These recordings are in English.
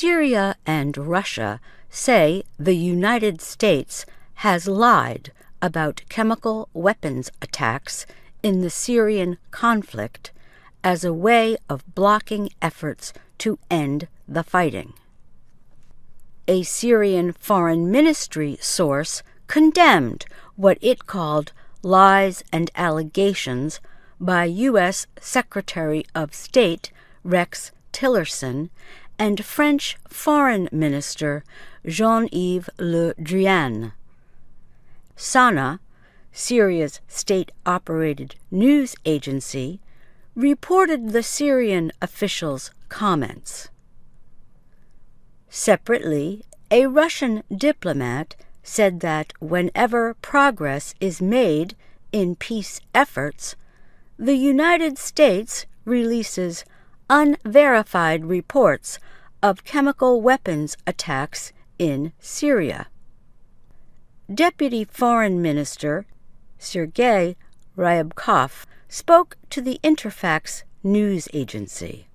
Syria and Russia say the United States has lied about chemical weapons attacks in the Syrian conflict as a way of blocking efforts to end the fighting. A Syrian Foreign Ministry source condemned what it called lies and allegations by U.S. Secretary of State Rex Tillerson and French Foreign Minister Jean-Yves Le Drian. Sana, Syria's state-operated news agency, reported the Syrian officials' comments. Separately, a Russian diplomat said that whenever progress is made in peace efforts, the United States releases unverified reports of chemical weapons attacks in Syria. Deputy Foreign Minister Sergei Ryabkov spoke to the Interfax news agency.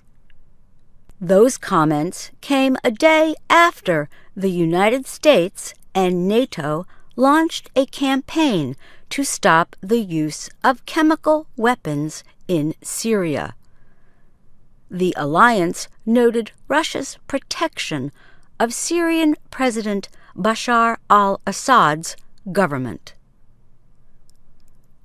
Those comments came a day after the United States and NATO launched a campaign to stop the use of chemical weapons in Syria. The alliance noted Russia's protection of Syrian President Bashar al-Assad's government.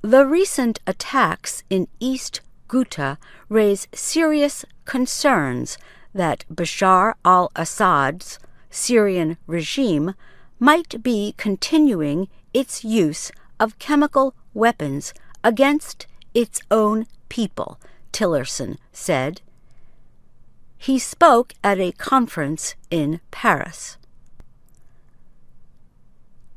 The recent attacks in East Ghouta raise serious concerns that Bashar al-Assad's Syrian regime might be continuing its use of chemical weapons against its own people, Tillerson said. He spoke at a conference in Paris.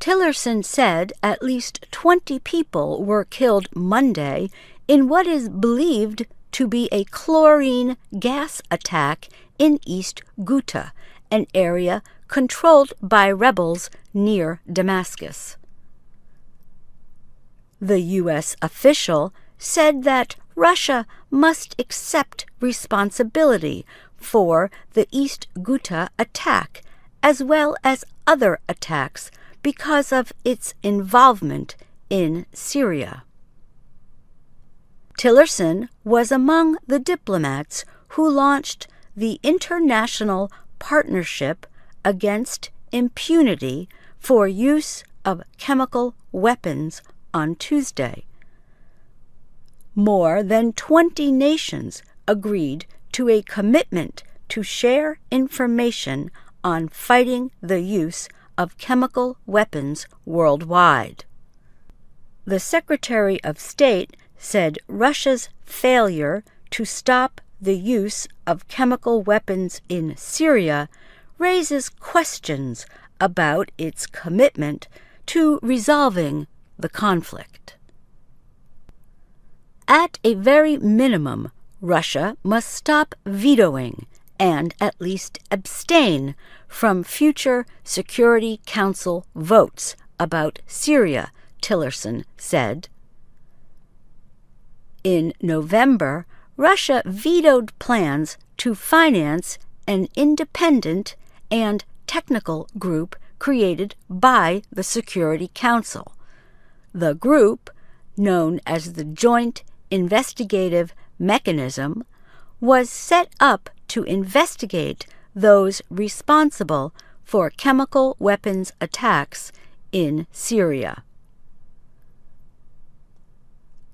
Tillerson said at least 20 people were killed Monday in what is believed to be a chlorine gas attack in East Ghouta, an area controlled by rebels near Damascus. The U.S. official said that Russia must accept responsibility for the East Ghouta attack, as well as other attacks, because of its involvement in Syria. Tillerson was among the diplomats who launched the International Partnership Against Impunity for Use of Chemical Weapons on Tuesday. More than 20 nations agreed to a commitment to share information on fighting the use of chemical weapons worldwide. The Secretary of State said Russia's failure to stop the use of chemical weapons in Syria raises questions about its commitment to resolving the conflict. At a very minimum, Russia must stop vetoing and at least abstain from future Security Council votes about Syria, Tillerson said. In November, Russia vetoed plans to finance an independent and technical group created by the Security Council. The group, known as the Joint Investigative Mechanism, was set up to investigate those responsible for chemical weapons attacks in Syria.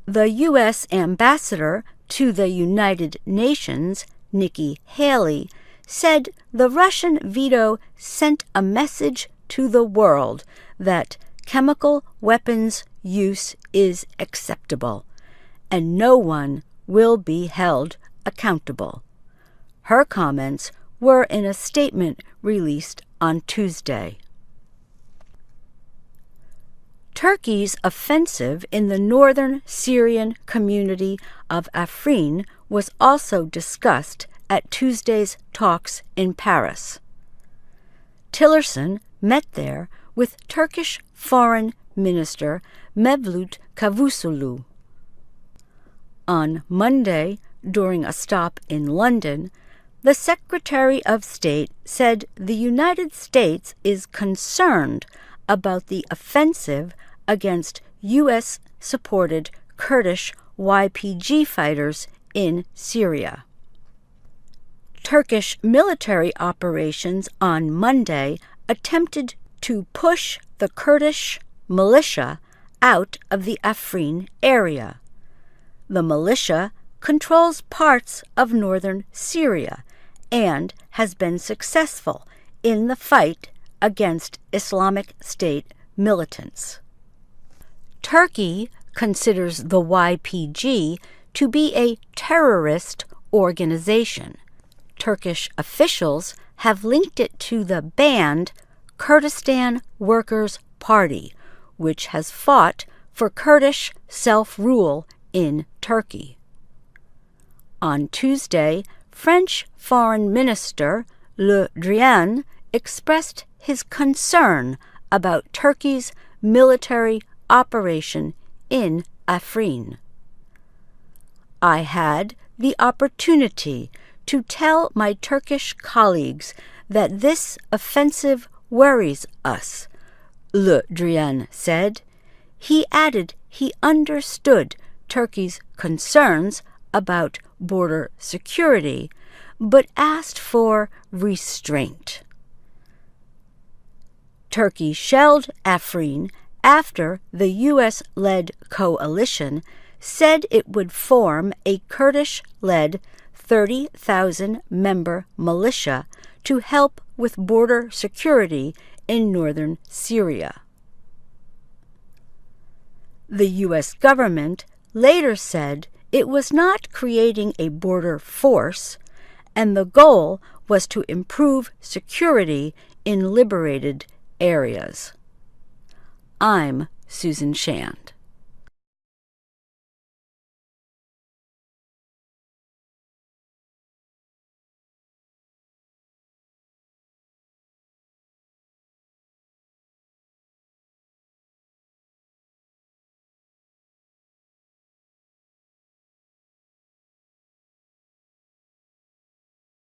The U.S. ambassador to the United Nations, Nikki Haley, said the Russian veto sent a message to the world that chemical weapons use is acceptable, and no one will be held accountable. Her comments were in a statement released on Tuesday. Turkey's offensive in the northern Syrian community of Afrin was also discussed at Tuesday's talks in Paris. Tillerson met there with Turkish Foreign Minister Mevlut Cavusoglu. On Monday, during a stop in London, The Secretary of State said the United States is concerned about the offensive against U.S.-supported Kurdish YPG fighters in Syria. Turkish military operations on Monday attempted to push the Kurdish militia out of the Afrin area. The militia controls parts of northern Syria and has been successful in the fight against Islamic State militants. Turkey considers the YPG to be a terrorist organization. Turkish officials have linked it to the banned Kurdistan Workers Party, which has fought for Kurdish self-rule in Turkey. On Tuesday, French Foreign Minister Le Drian expressed his concern about Turkey's military operation in Afrin. I had the opportunity to tell my Turkish colleagues that this offensive worries us, Le Drian said. He added he understood Turkey's concerns about border security, but asked for restraint. Turkey shelled Afrin after the U.S.-led coalition said it would form a Kurdish-led 30,000-member militia to help with border security in northern Syria. The U.S. government later said it was not creating a border force, and the goal was to improve security in liberated areas. I'm Susan Shand.